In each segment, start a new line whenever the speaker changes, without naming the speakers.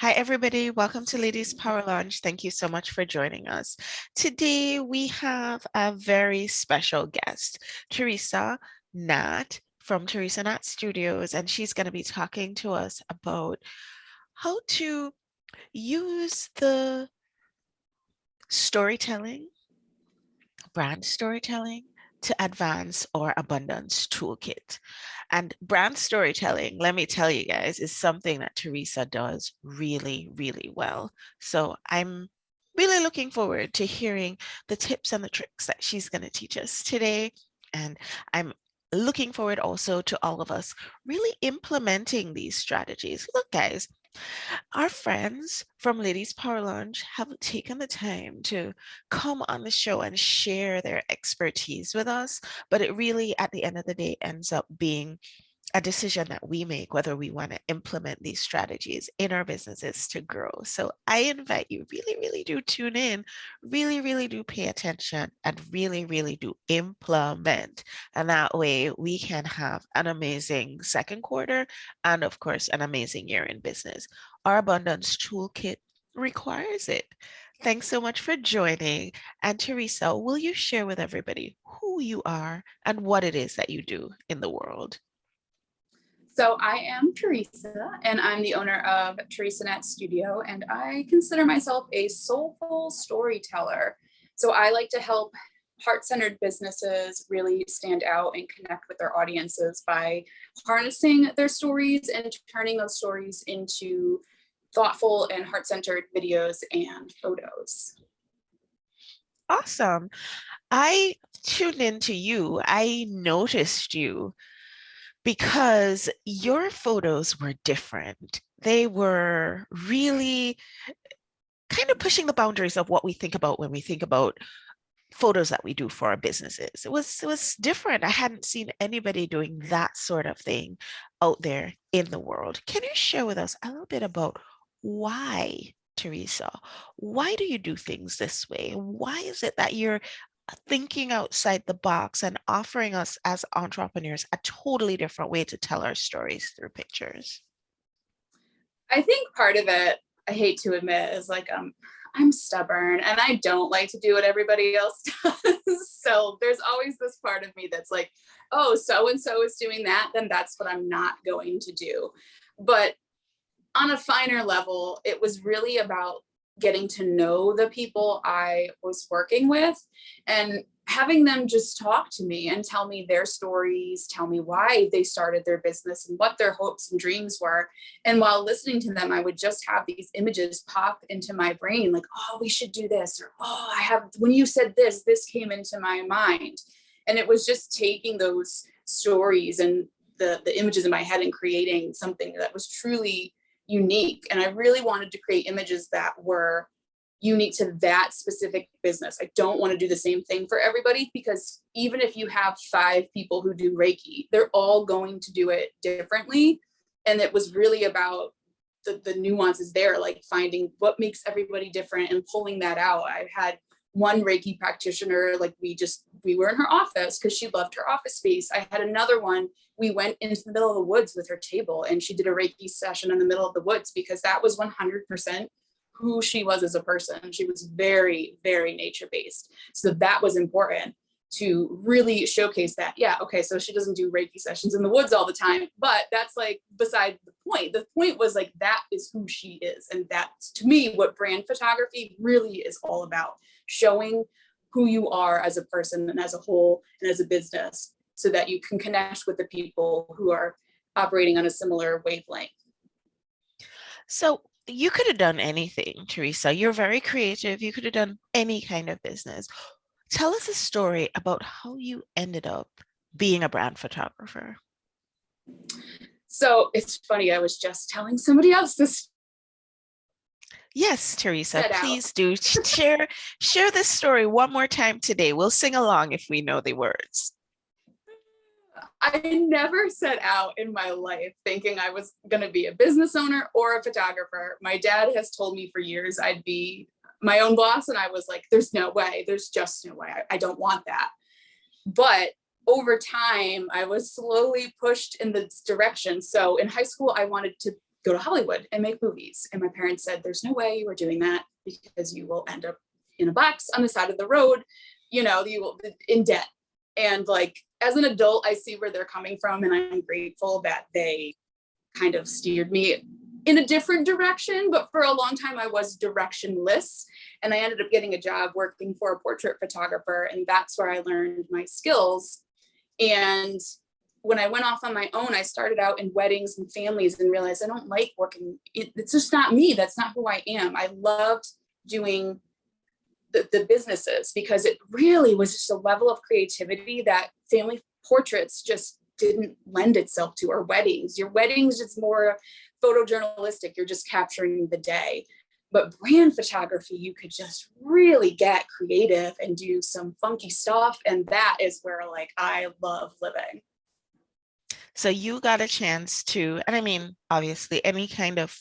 Hi, everybody. Welcome to Ladies Power Lunch. Thank you so much for joining us. Today, we have a very special guest, Teresa Hnat from Teresa Hnat Studios, and she's going to be talking to us about how to use the storytelling, brand storytelling, to advance our abundance toolkit. And brand storytelling, let me tell you guys, is something that Teresa does really, really well. So I'm really looking forward to hearing the tips and the tricks that she's going to teach us today. And I'm looking forward also to all of us really implementing these strategies. Look, guys, our friends from Ladies Power Lunch have taken the time to come on the show and share their expertise with us, but it really, at the end of the day, ends up being a decision that we make whether we want to implement these strategies in our businesses to grow. So I invite you, really, really do tune in, really, really do pay attention, and really, really do implement. And that way we can have an amazing second quarter and, of course, an amazing year in business. Our abundance toolkit requires it. Thanks so much for joining. And Teresa, will you share with everybody who you are and what it is that you do in the world?
So I am Teresa, and I'm the owner of Teresa Hnat Studio, and I consider myself a soulful storyteller. So I like to help heart-centered businesses really stand out and connect with their audiences by harnessing their stories and turning those stories into thoughtful and heart-centered videos and photos.
Awesome. I tuned into you. I noticed you because your photos were different. They were really kind of pushing the boundaries of what we think about when we think about photos that we do for our businesses. It was different. I hadn't seen anybody doing that sort of thing out there in the world. Can you share with us a little bit about why, Teresa? Why do you do things this way? Why is it that you're thinking outside the box and offering us as entrepreneurs a totally different way to tell our stories through pictures?
I think part of it, I hate to admit, is like I'm stubborn and I don't like to do what everybody else does. So there's always this part of me that's like, oh, so and so is doing that, then that's what I'm not going to do. But on a finer level, it was really about getting to know the people I was working with and having them just talk to me and tell me their stories, tell me why they started their business and what their hopes and dreams were. And while listening to them, I would just have these images pop into my brain like, oh, we should do this. Or, oh, when you said this, this came into my mind. And it was just taking those stories and the images in my head and creating something that was truly unique. And I really wanted to create images that were unique to that specific business. I don't want to do the same thing for everybody, because even if you have 5 people who do Reiki, they're all going to do it differently. And it was really about the nuances there, like finding what makes everybody different and pulling that out. I've had one Reiki practitioner, like we were in her office because she loved her office space. I had another one, we went into the middle of the woods with her table and she did a Reiki session in the middle of the woods because that was 100% who she was as a person. She was very, very nature-based. So that was important to really showcase that. Yeah, okay, so she doesn't do Reiki sessions in the woods all the time, but that's like beside the point. The point was like, that is who she is. And that's, to me, what brand photography really is all about, showing who you are as a person and as a whole and as a business so that you can connect with the people who are operating on a similar wavelength.
So you could have done anything, Teresa. You're very creative. You could have done any kind of business. Tell us a story about how you ended up being a brand photographer.
So it's funny, I was just telling somebody else this.
Yes, Teresa, please do share this story one more time today. We'll sing along if we know the words.
I never set out in my life thinking I was going to be a business owner or a photographer. My dad has told me for years I'd be my own boss. And I was like, there's no way. There's just no way. I don't want that. But over time, I was slowly pushed in this direction. So in high school, I wanted to go to Hollywood and make movies. And my parents said, there's no way you are doing that because you will end up in a box on the side of the road, you will in debt. And like, as an adult, I see where they're coming from. And I'm grateful that they kind of steered me in a different direction. But for a long time, I was directionless. And I ended up getting a job working for a portrait photographer. And that's where I learned my skills. And when I went off on my own, I started out in weddings and families and realized I don't like working. It's just not me. That's not who I am. I loved doing the businesses because it really was just a level of creativity that family portraits just didn't lend itself to, or weddings. Your weddings, it's more photojournalistic. You're just capturing the day. But brand photography, you could just really get creative and do some funky stuff. And that is where like I love living.
So you got a chance to, and I mean, obviously any kind of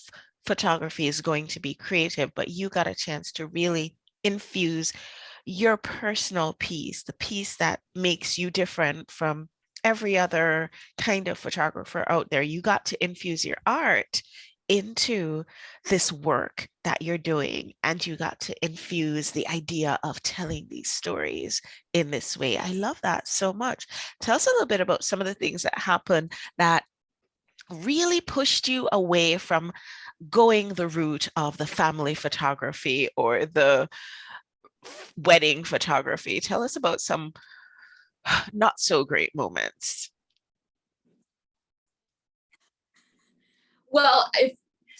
photography is going to be creative, but you got a chance to really infuse your personal piece, the piece that makes you different from every other kind of photographer out there. You got to infuse your art into this work that you're doing, and you got to infuse the idea of telling these stories in this way. I love that so much. Tell us a little bit about some of the things that happened that really pushed you away from going the route of the family photography or the wedding photography. Tell us about some not so great moments.
Well,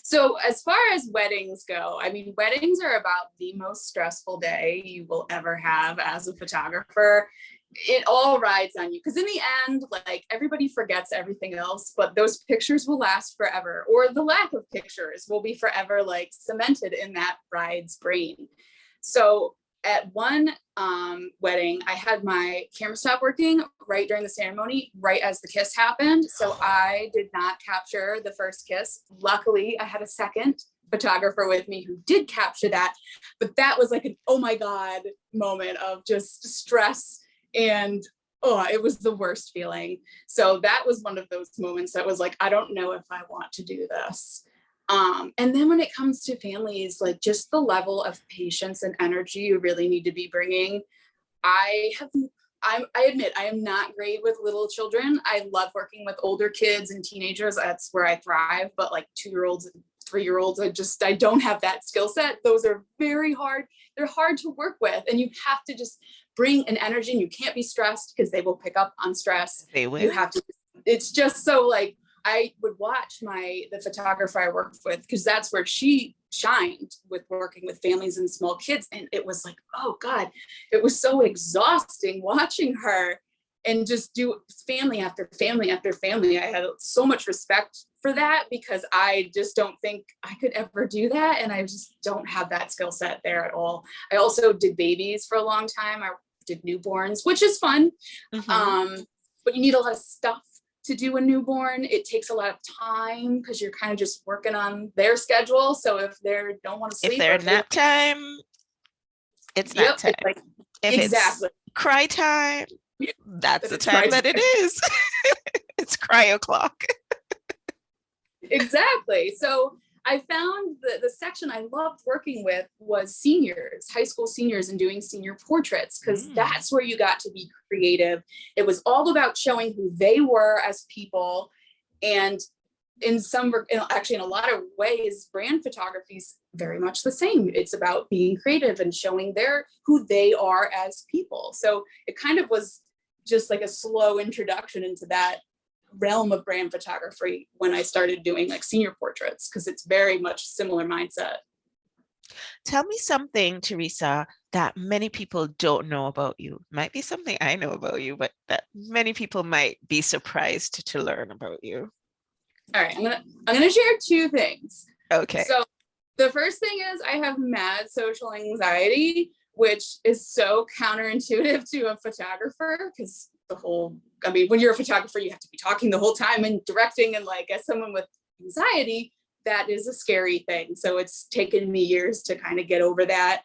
so as far as weddings go, I mean, weddings are about the most stressful day you will ever have as a photographer. It all rides on you because in the end, like everybody forgets everything else, but those pictures will last forever, or the lack of pictures will be forever like cemented in that bride's brain. So at one wedding, I had my camera stop working right during the ceremony, right as the kiss happened. So I did not capture the first kiss. Luckily, I had a second photographer with me who did capture that. But that was like an, oh my God, moment of just stress. And it was the worst feeling. So that was one of those moments that was like, I don't know if I want to do this. And then when it comes to families, like just the level of patience and energy you really need to be bringing. I admit I am not great with little children. I love working with older kids and teenagers. That's where I thrive. But like 2-year-olds and 3-year-olds, I don't have that skill set. Those are very hard. They're hard to work with. And you have to just bring an energy, and you can't be stressed because they will pick up on stress.
They will.
You have to, it's just so like, I would watch the photographer I worked with, because that's where she shined with working with families and small kids. And it was like, oh God, it was so exhausting watching her and just do family after family after family. I had so much respect for that because I just don't think I could ever do that. And I just don't have that skill set there at all. I also did babies for a long time. I did newborns, which is fun.
Mm-hmm.
But you need a lot of stuff to do a newborn. It takes a lot of time because you're kind of just working on their schedule. So if they don't want to sleep,
if they're nap time, it's nap time.
Like,
if
exactly.
It's cry time, that's the time that it is. It's cry o'clock.
Exactly. So I found the section I loved working with was seniors, high school seniors, and doing senior portraits, because that's where you got to be creative. It was all about showing who they were as people. And in a lot of ways, brand photography is very much the same. It's about being creative and showing who they are as people. So it kind of was just like a slow introduction into that realm of brand photography when I started doing like senior portraits, because it's very much similar mindset.
Tell me something, Teresa, that many people don't know about you. Might be something I know about you, but that many people might be surprised to learn about you.
All right, I'm gonna share 2 things.
Okay.
So the first thing is I have mad social anxiety, which is so counterintuitive to a photographer, because when you're a photographer, you have to be talking the whole time and directing, and like as someone with anxiety, that is a scary thing. So it's taken me years to kind of get over that,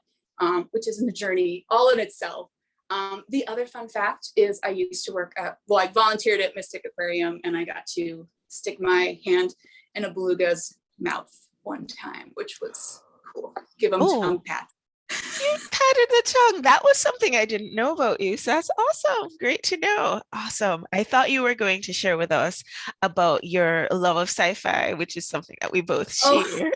which isn't a journey all in itself. The other fun fact is I used to I volunteered at Mystic Aquarium, and I got to stick my hand in a beluga's mouth one time, which was cool. Give them
Oh,
tongue pat.
you patted the tongue. That was something I didn't know about you. So that's awesome. Great to know. Awesome. I thought you were going to share with us about your love of sci-fi, which is something that we both
Oh,
share.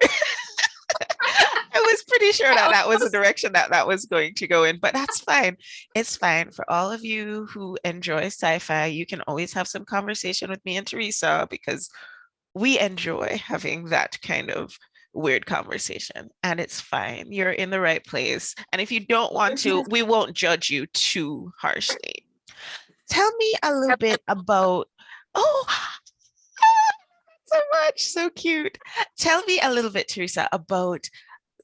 I was pretty sure that
I
that was the
almost,
direction that that was going to go in, but that's fine. It's fine. For all of you who enjoy sci-fi, you can always have some conversation with me and Teresa because we enjoy having that kind of weird conversation, and it's fine. You're in the right place. And if you don't want to, we won't judge you too harshly. Tell me a little bit about, oh, so much, so cute. Tell me a little bit, Teresa, about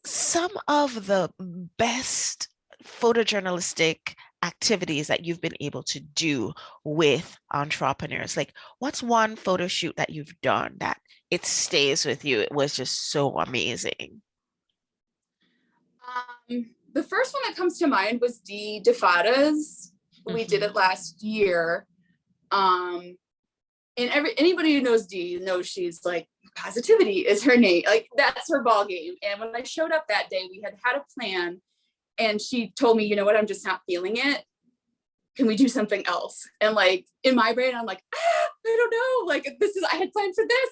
some of the best photojournalistic activities that you've been able to do with entrepreneurs. Like, what's one photo shoot that you've done that it stays with you? It was just so amazing.
the first one that comes to mind was Dee DeFada's. We did it
Mhm.
last year. And anybody who knows Dee knows she's like, positivity is her name. Like, that's her ball game. And when I showed up that day, we had a plan, and she told me, you know what, I'm just not feeling it. Can we do something else? And like in my brain, I'm like, I don't know. Like, I had planned for this.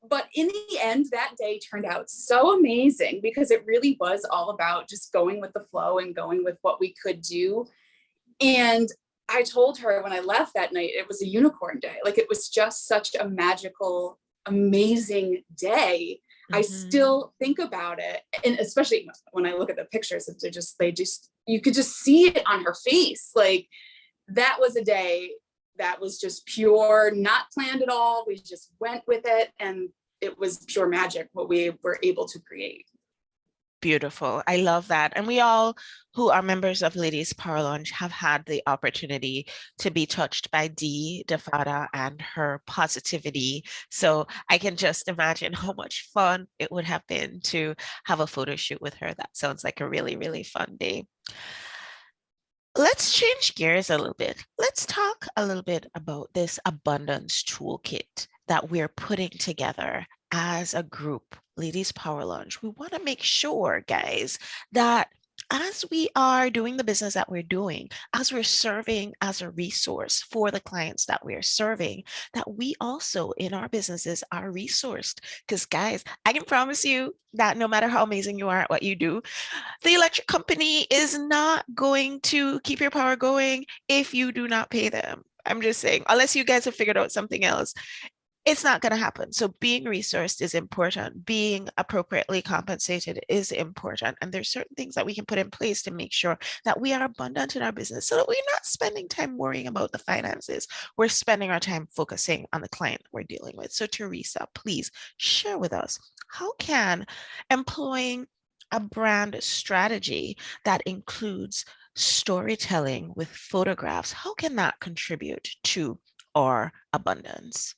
But in the end, that day turned out so amazing because it really was all about just going with the flow and going with what we could do. And I told her when I left that night, it was a unicorn day. Like, it was just such a magical, amazing day. I
Mhm.
still think about it. And especially when I look at the pictures, you could just see it on her face. Like, that was a day that was just pure, not planned at all. We just went with it, and it was pure magic what we were able to create.
Beautiful. I love that. And we all who are members of Ladies Power Lounge have had the opportunity to be touched by Dee DeFada and her positivity. So I can just imagine how much fun it would have been to have a photo shoot with her. That sounds like a really, really fun day. Let's change gears a little bit. Let's talk a little bit about this abundance toolkit that we're putting together as a group, Ladies Power Lunch. We want to make sure, guys, that as we are doing the business that we're doing, as we're serving as a resource for the clients that we're serving, that we also in our businesses are resourced. Because, guys, I can promise you that no matter how amazing you are at what you do, the electric company is not going to keep your power going if you do not pay them. I'm just saying, unless you guys have figured out something else, it's not going to happen. So being resourced is important. Being appropriately compensated is important. And there's certain things that we can put in place to make sure that we are abundant in our business so that we're not spending time worrying about the finances. We're spending our time focusing on the client we're dealing with. So Teresa, please share with us, how can employing a brand strategy that includes storytelling with photographs, how can that contribute to our abundance?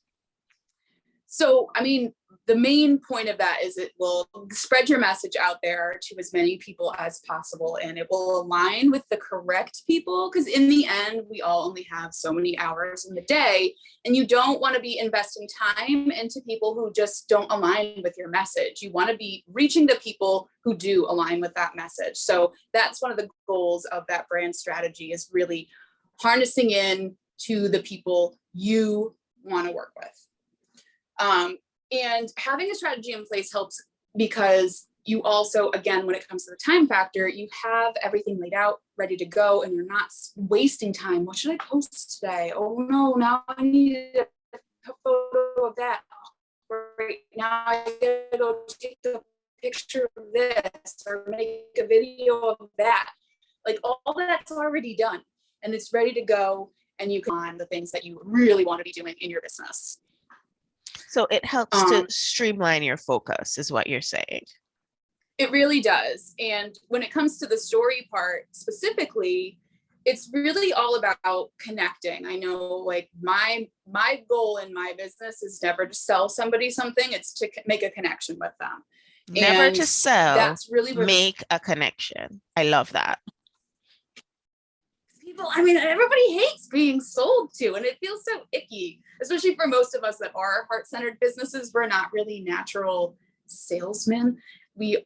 So, I mean, the main point of that is it will spread your message out there to as many people as possible, and it will align with the correct people. Because in the end, we all only have so many hours in the day, and you don't want to be investing time into people who just don't align with your message. You want to be reaching the people who do align with that message. So that's one of the goals of that brand strategy, is really harnessing in to the people you want to work with. And having a strategy in place helps because you also, again, when it comes to the time factor, you have everything laid out, ready to go, and you're not wasting time. What should I post today? Oh no, now I need a photo of that. Oh, right now I gotta go take a picture of this or make a video of that. Like, all that's already done and it's ready to go, and you can on the things that you really want to be doing in your business.
So it helps to streamline your focus, is what you're saying.
It really does. And when it comes to the story part specifically, it's really all about connecting. I know, like, my goal in my business is never to sell somebody something, it's to make a connection with them.
Never
And
to sell,
that's really where
make a connection. I love that.
people, I mean, everybody hates being sold to, and it feels so icky, especially for most of us that are heart-centered businesses. We're not really natural salesmen.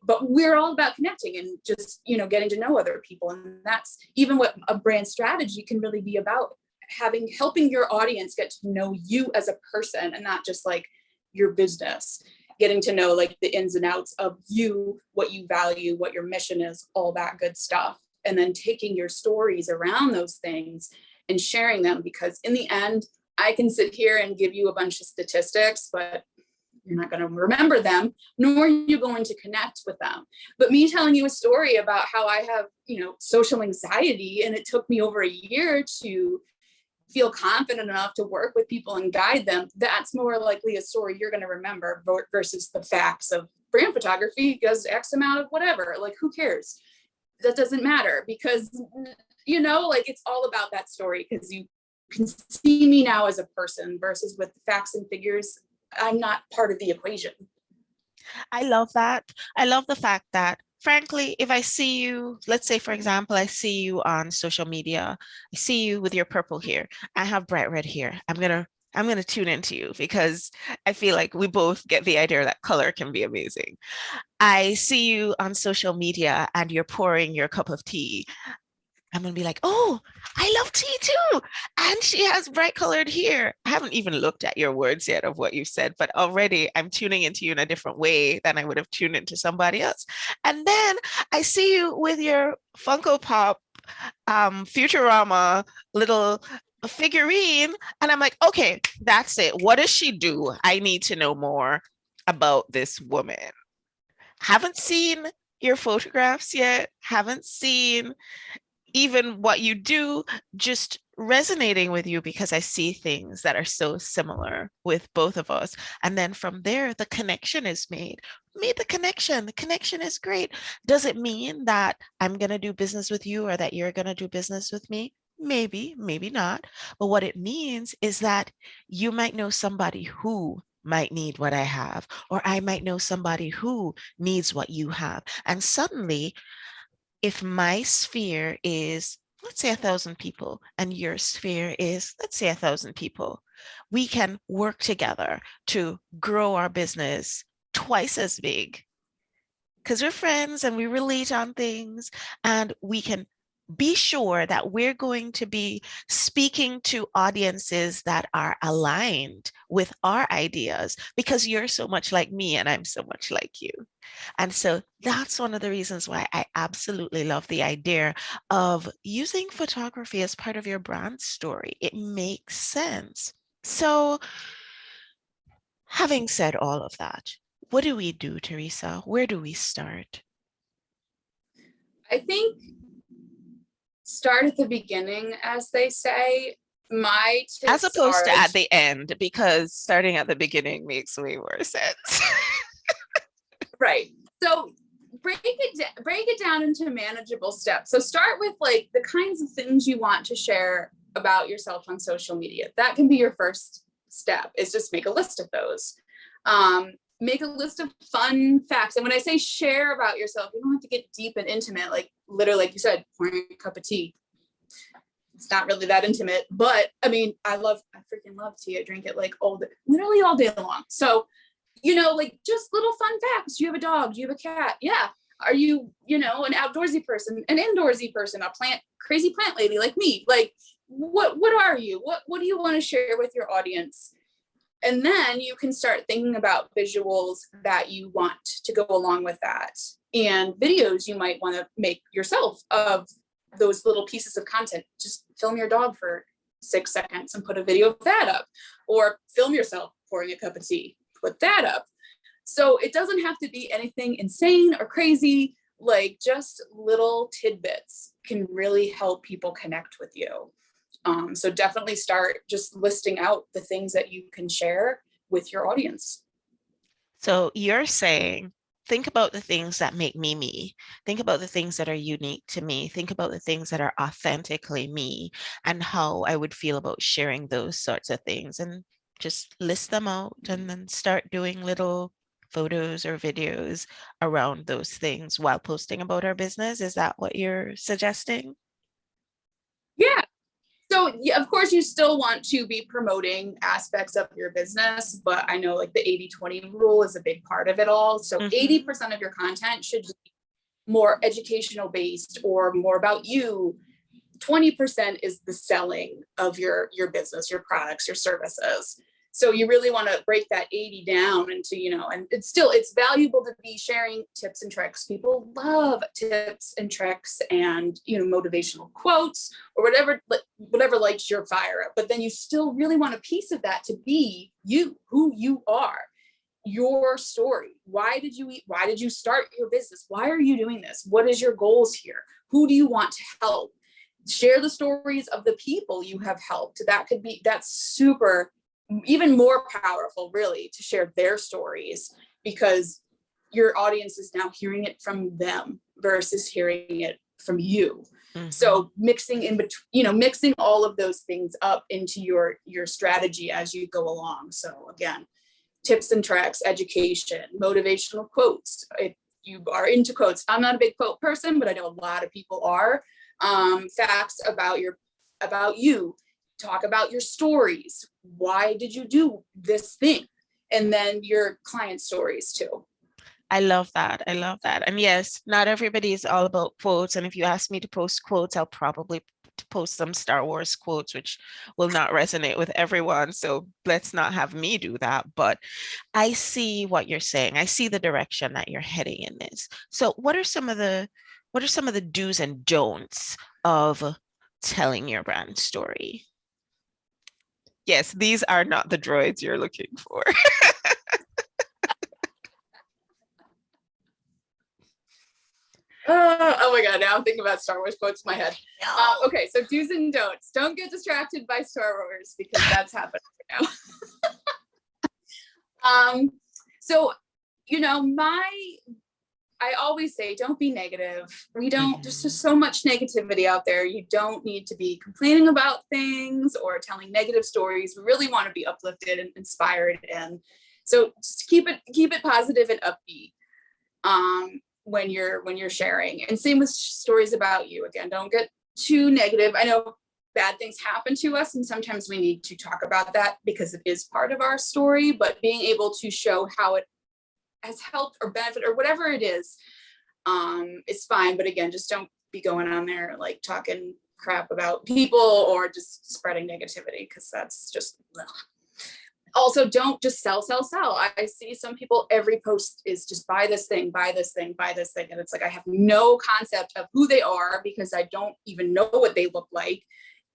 But we're all about connecting and just, getting to know other people. And that's even what a brand strategy can really be about, helping your audience get to know you as a person and not just like your business, getting to know like the ins and outs of you, what you value, what your mission is, all that good stuff. And then taking your stories around those things and sharing them, because in the end, I can sit here and give you a bunch of statistics, but you're not going to remember them, nor are you going to connect with them. But me telling you a story about how I have, social anxiety, and it took me over a year to feel confident enough to work with people and guide them, that's more likely a story you're going to remember versus the facts of brand photography does X amount of whatever. Like, who cares? That doesn't matter, because, like, it's all about that story, because you can see me now as a person versus with facts and figures. I'm not part of the equation.
I love that. I love the fact that, frankly, if I see you, let's say, for example, I see you on social media, I see you with your purple hair, I have bright red hair. I'm gonna tune into you because I feel like we both get the idea that color can be amazing. I see you on social media and you're pouring your cup of tea. I'm gonna be like, oh, I love tea too. And she has bright colored hair. I haven't even looked at your words yet of what you said, but already I'm tuning into you in a different way than I would have tuned into somebody else. And then I see you with your Funko Pop Futurama little figurine, and I'm like, okay, that's it. What does she do? I need to know more about this woman. Haven't seen your photographs yet, haven't seen even what you do, just resonating with you because I see things that are so similar with both of us. And then from there, the connection is made. Made the connection. The connection is great. Does it mean that I'm going to do business with you or that you're going to do business with me? Maybe, maybe not. But what it means is that you might know somebody who might need what I have, or I might know somebody who needs what you have. And suddenly, if my sphere is, let's say, 1,000 people, and your sphere is, let's say, 1,000 people, we can work together to grow our business twice as big because we're friends and we relate on things, and we can be sure that we're going to be speaking to audiences that are aligned with our ideas because you're so much like me and I'm so much like you. And so that's one of the reasons why I absolutely love the idea of using photography as part of your brand story. It makes sense. So, having said all of that, what do we do, Teresa? Where do we start?
I think start at the beginning, as they say. My
As
tips
opposed
are
to at the end, because starting at the beginning makes way more sense.
right. So break it down into manageable steps. So start with like the kinds of things you want to share about yourself on social media. That can be your first step, is just make a list of those. Make a list of fun facts. And when I say share about yourself, you don't have to get deep and intimate, like literally, like you said, pouring a cup of tea. It's not really that intimate, but I mean, I freaking love tea. I drink it like literally all day long. So, like just little fun facts. Do you have a dog? Do you have a cat? Yeah. Are you, an outdoorsy person, an indoorsy person, a crazy plant lady like me? Like, what are you? What do you want to share with your audience? And then you can start thinking about visuals that you want to go along with that, and videos you might want to make yourself of those little pieces of content. Just film your dog for 6 seconds and put a video of that up, or film yourself pouring a cup of tea, put that up. So it doesn't have to be anything insane or crazy, like just little tidbits can really help people connect with you. So definitely start just listing out the things that you can share with your audience.
So you're saying, think about the things that make me me. Think about the things that are unique to me. Think about the things that are authentically me and how I would feel about sharing those sorts of things, and just list them out and then start doing little photos or videos around those things while posting about our business. Is that what you're suggesting?
Yeah. So So yeah, of course you still want to be promoting aspects of your business, but I know like the 80-20 rule is a big part of it all. So 80% of your content should be more educational based or more about you. 20% is the selling of your business, your products, your services. So you really want to break that 80 down into, and it's valuable to be sharing tips and tricks. People love tips and tricks and, motivational quotes or whatever lights your fire up. But then you still really want a piece of that to be you, who you are, your story. Why did you start your business? Why are you doing this? What is your goals here? Who do you want to help? Share the stories of the people you have helped. That's super, even more powerful, really, to share their stories, because your audience is now hearing it from them versus hearing it from you. So mixing all of those things up into your strategy as you go along. So again, tips and tricks, education, motivational quotes. If you are into quotes, I'm not a big quote person, but I know a lot of people are. Facts about you, talk about your stories. Why did you do this thing? And then your client stories too.
I love that. And yes, not everybody is all about quotes. And if you ask me to post quotes, I'll probably post some Star Wars quotes, which will not resonate with everyone. So let's not have me do that. But I see what you're saying. I see the direction that you're heading in this. So what are some of the do's and don'ts of telling your brand story? Yes, these are not the droids you're looking for.
Oh my God, now I'm thinking about Star Wars quotes in my head. Okay, so do's and don'ts. Don't get distracted by Star Wars, because that's happening right now. So, I always say, don't be negative. There's just so much negativity out there. You don't need to be complaining about things or telling negative stories. We really want to be uplifted and inspired. And so just keep it positive and upbeat. When you're sharing, and same with stories about you. Again, don't get too negative. I know bad things happen to us, and sometimes we need to talk about that because it is part of our story, but being able to show how it has helped or benefit or whatever it is fine. But again, just don't be going on there like talking crap about people or just spreading negativity, because that's just ugh. Also, don't just sell. I see some people, every post is just buy this thing. And it's like, I have no concept of who they are, because I don't even know what they look like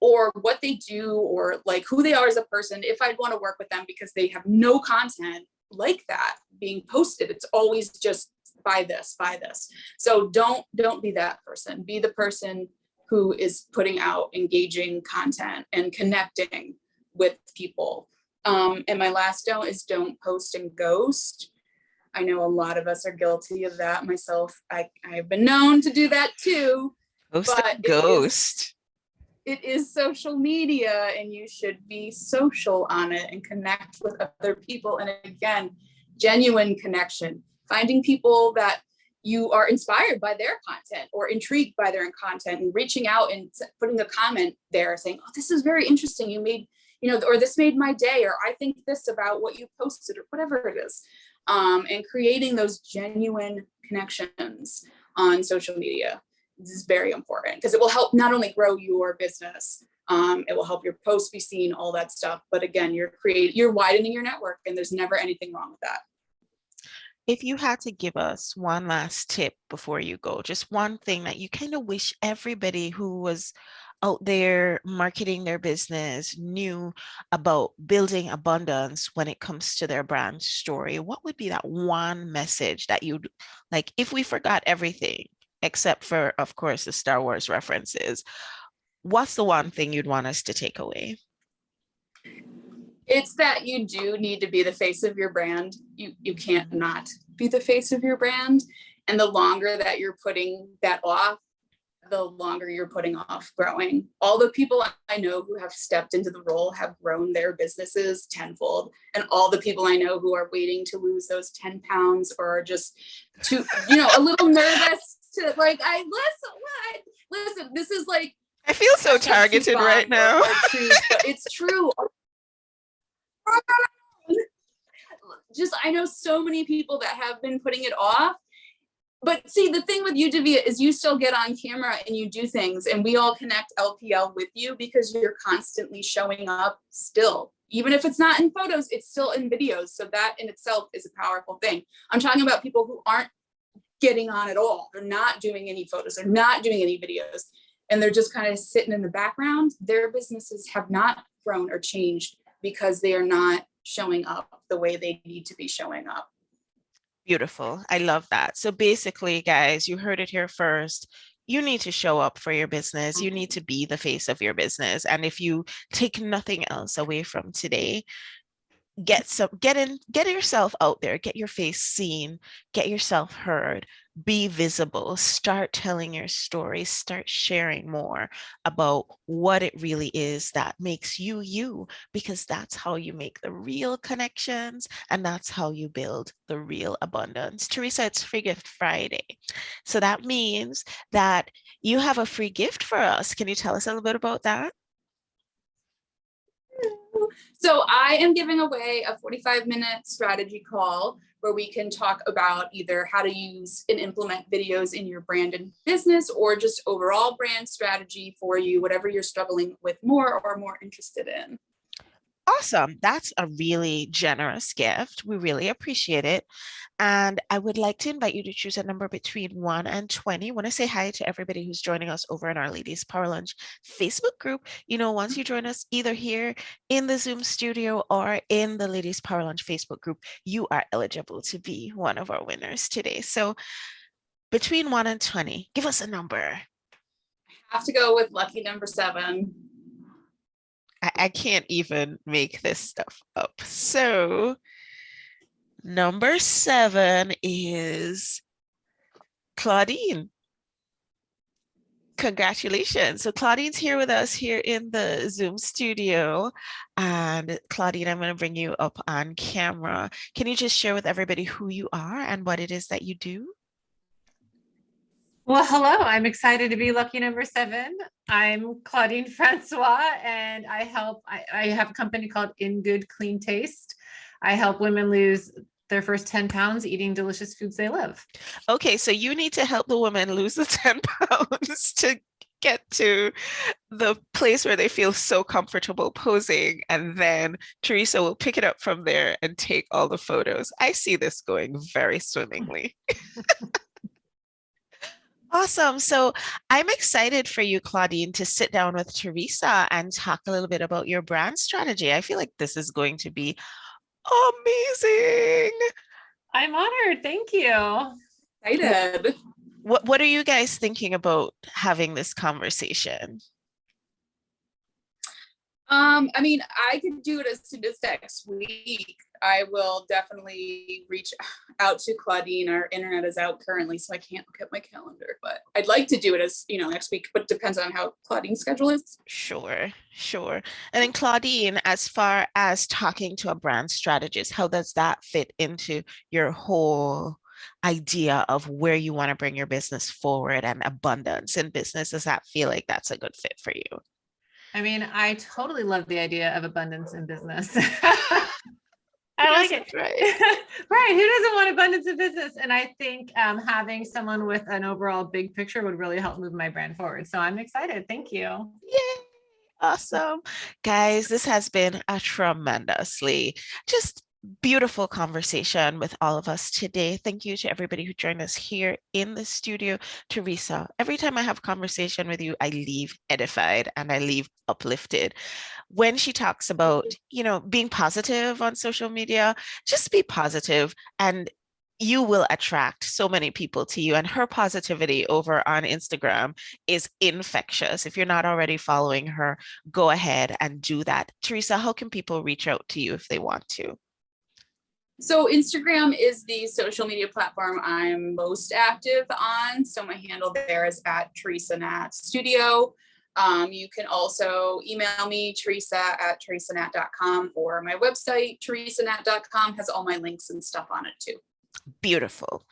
or what they do, or like who they are as a person, if I'd want to work with them, because they have no content like that being posted. It's always just buy this. So don't be that person. Be the person who is putting out engaging content and connecting with people. And my last don't is don't post and ghost. I know a lot of us are guilty of that. Myself, I've been known to do that too.
Post and ghost.
It is social media, and you should be social on it and connect with other people. And again, genuine connection, finding people that you are inspired by their content or intrigued by their content, and reaching out and putting a comment there saying, oh, this is very interesting. You made, or this made my day, or I think this about what you posted, or whatever it is. And creating those genuine connections on social media. This is very important, because it will help not only grow your business, it will help your posts be seen, all that stuff. But again, you're widening your network, and there's never anything wrong with that.
If you had to give us one last tip before you go, just one thing that you kind of wish everybody who was out there marketing their business knew about building abundance when it comes to their brand story, what would be that one message that you'd like, if we forgot everything except for, of course, the Star Wars references, what's the one thing you'd want us to take away?
It's that you do need to be the face of your brand. You can't not be the face of your brand. And the longer that you're putting that off, the longer you're putting off growing. All the people I know who have stepped into the role have grown their businesses tenfold. And all the people I know who are waiting to lose those 10 pounds or are just a little nervous to like, listen, this is like
I feel so
hashtag truth
targeted right
bomb or
now.
hard truth, but it's true. Just, I know so many people that have been putting it off. But see, the thing with you, Davia, is you still get on camera and you do things, and we all connect LPL with you because you're constantly showing up still. Even if it's not in photos, it's still in videos. So that in itself is a powerful thing. I'm talking about people who aren't getting on at all. They're not doing any photos. They're not doing any videos. And they're just kind of sitting in the background. Their businesses have not grown or changed because they are not showing up the way they need to be showing up.
Beautiful. I love that. So basically, guys, you heard it here first. You need to show up for your business. You need to be the face of your business. And if you take nothing else away from today, get yourself out there, get your face seen, get yourself heard, be visible, start telling your story, start sharing more about what it really is that makes you you, because that's how you make the real connections and that's how you build the real abundance. Teresa, it's Free Gift Friday, so that means that you have a free gift for us. Can you tell us a little bit about that?
So I am giving away a 45-minute strategy call where we can talk about either how to use and implement videos in your brand and business, or just overall brand strategy for you, whatever you're struggling with more or more interested in.
Awesome. That's a really generous gift. We really appreciate it. And I would like to invite you to choose a number between 1 and 20. I want to say hi to everybody who's joining us over in our Ladies Power Lunch Facebook group. You know, once you join us either here in the Zoom studio or in the Ladies Power Lunch Facebook group, you are eligible to be one of our winners today. So between 1 and 20, give us a number.
I have to go with lucky number 7.
I can't even make this stuff up. So number 7 is Claudine. Congratulations. So Claudine's here with us here in the Zoom studio. And Claudine, I'm going to bring you up on camera. Can you just share with everybody who you are and what it is that you do?
Well, hello. I'm excited to be lucky number 7. I'm Claudine Francois, and I have a company called In Good Clean Taste. I help women lose their first 10 pounds eating delicious foods they love.
Okay, so you need to help the women lose the 10 pounds to get to the place where they feel so comfortable posing, and then Teresa will pick it up from there and take all the photos. I see this going very swimmingly. Awesome. So I'm excited for you, Claudine, to sit down with Teresa and talk a little bit about your brand strategy. I feel like this is going to be amazing.
I'm honored. Thank you.
Excited.
What are you guys thinking about having this conversation?
I mean, I could do it as soon as next week. I will definitely reach out to Claudine. Our internet is out currently, so I can't look at my calendar, but I'd like to do it as, next week, but it depends on how Claudine's schedule is.
Sure. And then Claudine, as far as talking to a brand strategist, how does that fit into your whole idea of where you want to bring your business forward and abundance in business? Does that feel like that's a good fit for you?
I mean, I totally love the idea of abundance in business. I like it.
Right.
Right. Who doesn't want abundance in business? And I think having someone with an overall big picture would really help move my brand forward. So I'm excited. Thank you.
Yay. Awesome. Guys, this has been a tremendously just beautiful conversation with all of us today. Thank you to everybody who joined us here in the studio. Teresa, every time I have a conversation with you, I leave edified and I leave uplifted. When she talks about, being positive on social media, just be positive and you will attract so many people to you. And her positivity over on Instagram is infectious. If you're not already following her, go ahead and do that. Teresa, how can people reach out to you if they want to?
So Instagram is the social media platform I'm most active on. So my handle there is at Teresa Hnat Studio. You can also email me, teresa@teresahnat.com, or my website, teresahnat.com, has all my links and stuff on it too.
Beautiful.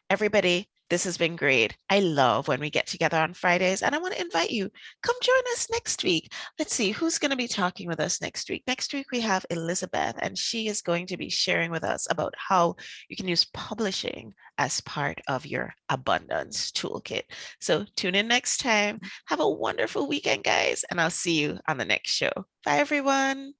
Everybody, This has been great. I love when we get together on Fridays, and I want to invite you. Come join us next week. Let's see who's going to be talking with us next week. Next week, we have Elizabeth, and she is going to be sharing with us about how you can use publishing as part of your abundance toolkit. So tune in next time. Have a wonderful weekend, guys, and I'll see you on the next show. Bye, everyone.